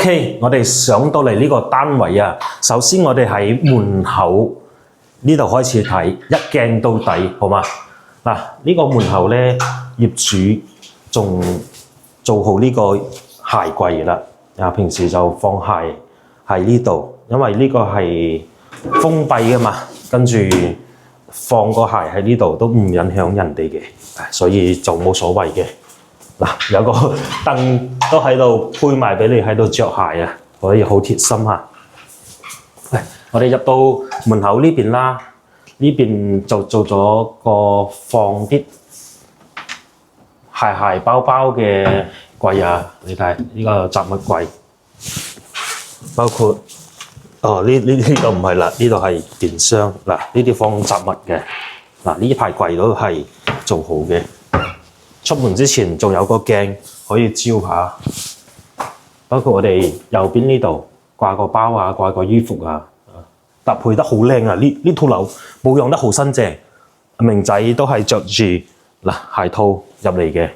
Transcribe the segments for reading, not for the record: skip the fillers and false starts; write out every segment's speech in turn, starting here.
OK，我哋上到嚟呢個單位啊，首先我哋喺門口呢度開始睇，一鏡到底，好嘛？嗱，呢個門口咧，業主仲做好呢個鞋櫃啦。平時就放鞋喺呢度，因為呢個係封閉嘅嘛，跟住放個鞋喺呢度都唔影響人哋嘅，所以就冇所謂嘅。嗱，有個凳都喺度配埋俾你喺度着鞋啊，可以好貼心嚇。我哋入到門口呢邊啦，呢邊就做咗個放啲鞋包包嘅櫃啊，你睇呢個雜物櫃，包括呢度唔係啦，呢度係電箱嗱，呢啲放雜物嘅嗱，呢排櫃都係做好嘅。出門之前仲有個鏡可以照下，包括我哋右邊呢度掛個包啊，掛個衣服啊，搭配得好靚啊！呢套樓保養得好新淨，明仔都係着住鞋套入嚟嘅。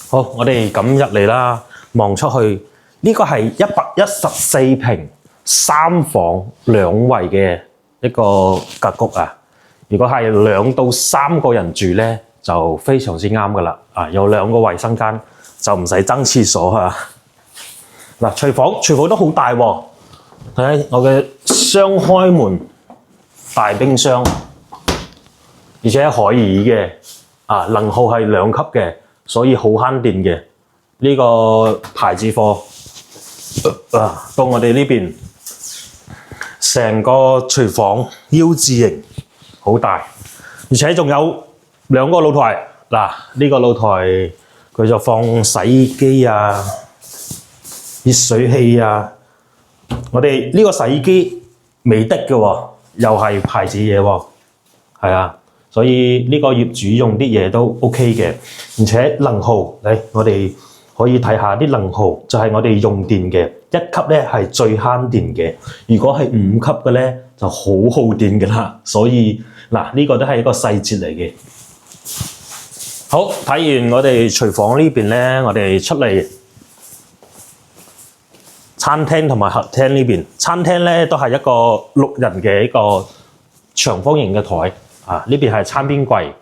好，我哋咁入嚟啦，望出去呢個係114平3房2衛嘅一個格局啊！如果係2到3個人住咧，就非常之啱噶啦，有2個衛生間就唔使爭廁所啊！嗱，廚房都好大喎，睇下我嘅雙開門大冰箱，而且可以嘅，能耗係2級嘅，所以好慳電嘅。呢個牌子貨，到我哋呢邊，成個廚房 U 字型，好大，而且仲有2個露台，呢個露台佢就放洗衣機啊、熱水器啊。我哋呢個洗衣機美的嘅喎，又係牌子嘢喎，係啊，所以呢個業主用啲嘢都 OK 嘅，而且能耗，嚟我哋可以睇下啲能耗，就係我哋用電嘅1級咧係最慳電嘅，如果係5級嘅咧就好耗電㗎啦，所以呢個都係一個細節嚟嘅。好，睇完我哋廚房呢邊咧，我哋出嚟餐廳同埋客廳呢邊。餐廳咧都係一個6人嘅一個長方形嘅台，呢邊係餐邊櫃，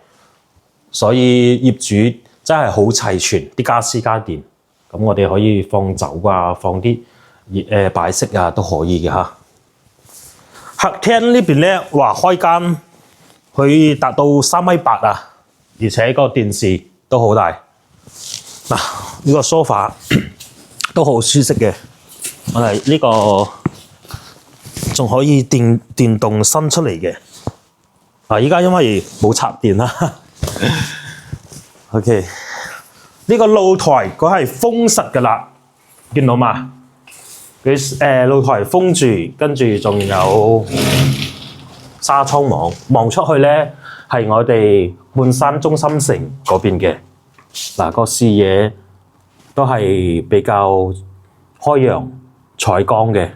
所以業主真係好齊全啲家私家電。咁我哋可以放酒啊，放啲擺飾啊都可以嘅嚇。客廳呢邊咧，開間可以達到3.8米啊！而且個電視都好大，呢個梳化都好舒適嘅。我哋呢個仲可以電動伸出嚟嘅。依家因為冇插電啦。OK， 呢個露台佢係封實㗎啦，見到嘛？佢露台封住，跟住仲有紗窗網，望出去咧係我哋半山中心城嗰邊嘅。個視野都係比較開揚採光嘅。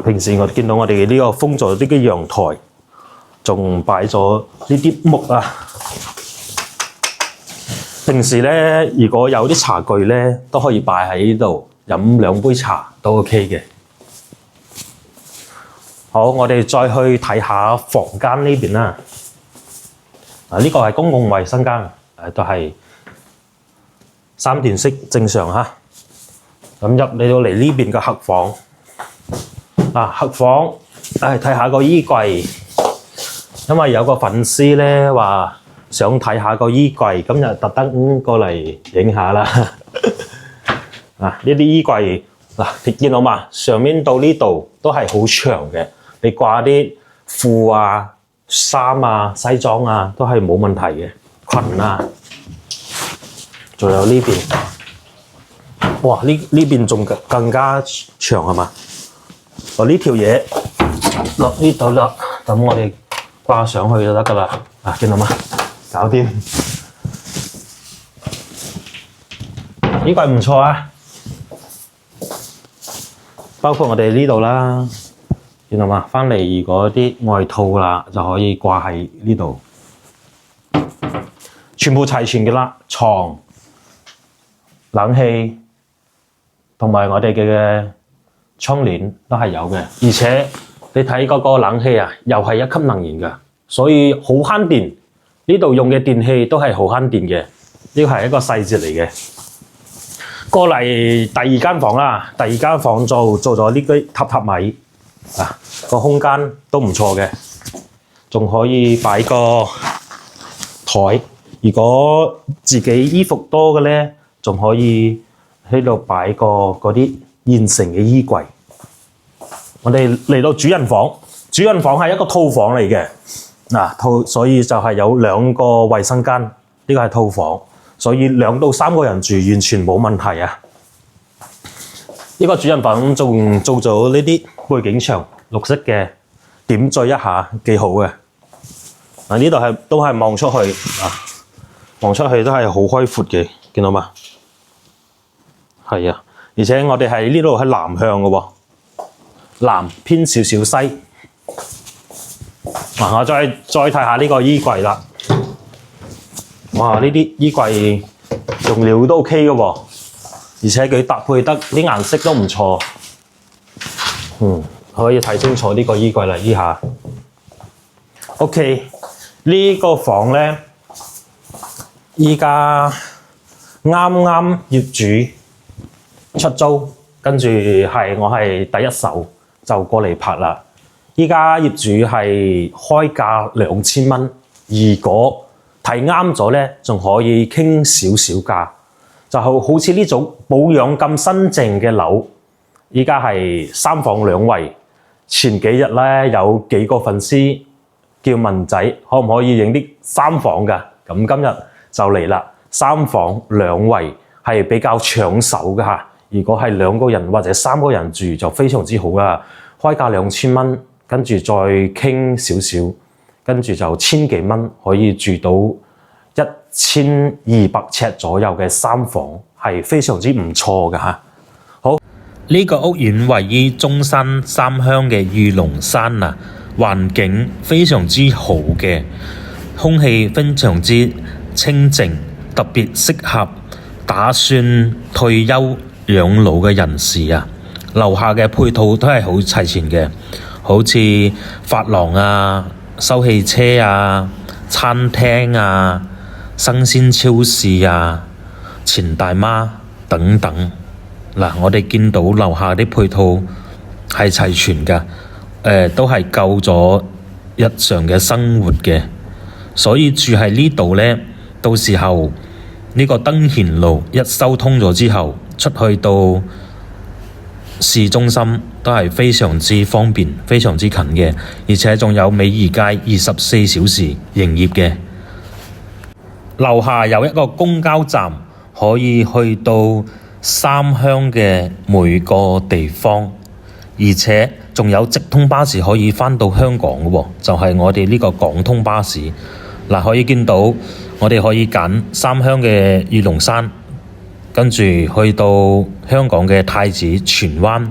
平時我見到我哋呢個封咗啲嘅陽台，仲擺咗呢啲木啊。平時咧，如果有啲茶具咧，都可以擺喺呢度飲2杯茶都 OK 嘅。好，我哋再去睇下房間呢邊啦。呢個係公共衛生間，都係3段式正常嚇。咁入嚟到嚟呢邊嘅客房，客房睇下個衣櫃，因為有個粉絲咧話想睇下個衣櫃，今日特登過嚟影下啦。呢啲衣櫃你見到嘛？上面到呢度都係好長嘅。你掛啲褲啊、衫啊、西裝啊，都係冇問題嘅。裙啊，仲有呢邊，呢邊仲更加長係嘛？呢條嘢落呢度啦，咁我哋掛上去就得㗎啦。見到嘛？搞掂。呢個唔錯啊，包括我哋呢度啦。見到嘛？返嚟如果啲外套啦，就可以掛喺呢度，全部齊全嘅啦。床、冷氣同埋我哋嘅窗簾都係有嘅，而且你睇嗰個冷氣啊，又係一級能源㗎，所以好慳電。呢度用嘅電器都係好慳電嘅，呢個係一個細節嚟嘅。過嚟第二間房啦，第二間房做咗呢啲榻榻米啊，個空間都唔錯嘅，仲可以擺個台。如果自己衣服多嘅咧，仲可以喺度擺個嗰啲現成嘅衣櫃。我哋嚟到主人房，主人房係一個套房嚟嘅，嗱所以就係有2個衛生間，呢個係套房，所以2到3個人住完全冇問題啊！呢個主人房仲做咗呢啲背景牆，綠色嘅，點綴一下幾好嘅。嗱呢度都係望出去啊，望出去都係好開闊嘅，見到嘛？係啊，而且我哋係呢度係南向嘅喎，南偏少少西。我再睇下呢個衣櫃啦。哇！呢啲衣櫃用料都 OK 嘅喎，而且佢搭配得啲顏色都唔錯。可以睇清楚呢個衣櫃啦，依下。OK， 呢個房咧，依家啱業主出租，跟住我係第一手就過嚟拍啦。依家業主係開價2000蚊，如果睇啱咗咧，仲可以傾少少價。就好似呢種保養咁新淨嘅樓，依家係3房2衛。前幾日咧有幾個粉絲叫文仔可唔可以影啲3房㗎？咁今日就嚟啦，3房2衛係比較搶手㗎嚇。如果係2個人或者3個人住就非常之好啦，開價2000蚊。跟住再傾少少，跟住就1000幾蚊可以住到1200尺左右嘅3房，係非常之唔錯㗎嚇。好，呢個屋苑位於中山三鄉嘅御龍山啊，環境非常之好嘅，空氣非常之清靜，特別適合打算退休養老嘅人士啊。樓下嘅配套都係好齊全嘅。好似髮廊啊、收氣車啊、餐廳啊、生鮮超市啊、錢大媽等等。我哋見到樓下啲配套係齊全㗎，都係夠咗日常嘅生活嘅。所以住喺呢度呢，到時候呢個登賢路一修通咗之後，出去到市中心都係非常之方便，非常之近嘅，而且仲有美宜街24小時營業嘅。樓下有一個公交站，可以去到三鄉嘅每個地方，而且仲有直通巴士可以返到香港嘅喎，就係我哋呢個港通巴士。可以見到我哋可以揀三鄉嘅御龍山，跟住去到香港嘅太子、荃灣、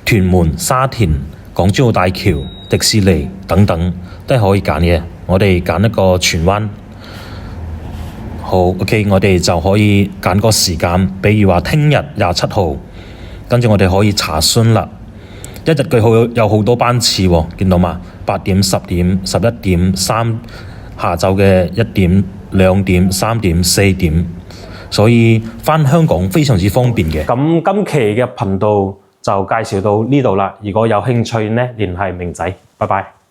屯門、沙田、港珠澳大橋、迪士尼等等都係可以揀嘅。我哋揀一個荃灣。好 OK， 我哋就可以揀個時間，比如話聽日27號，跟住我哋可以查詢啦。一日佢有好多班次喎，見到嘛？8點、10點、11點、下晝嘅1點、2點、3點、4點，所以返香港非常之方便嘅。咁今期嘅頻道就介紹到呢度啦。如果有興趣呢，聯繫明仔，拜拜。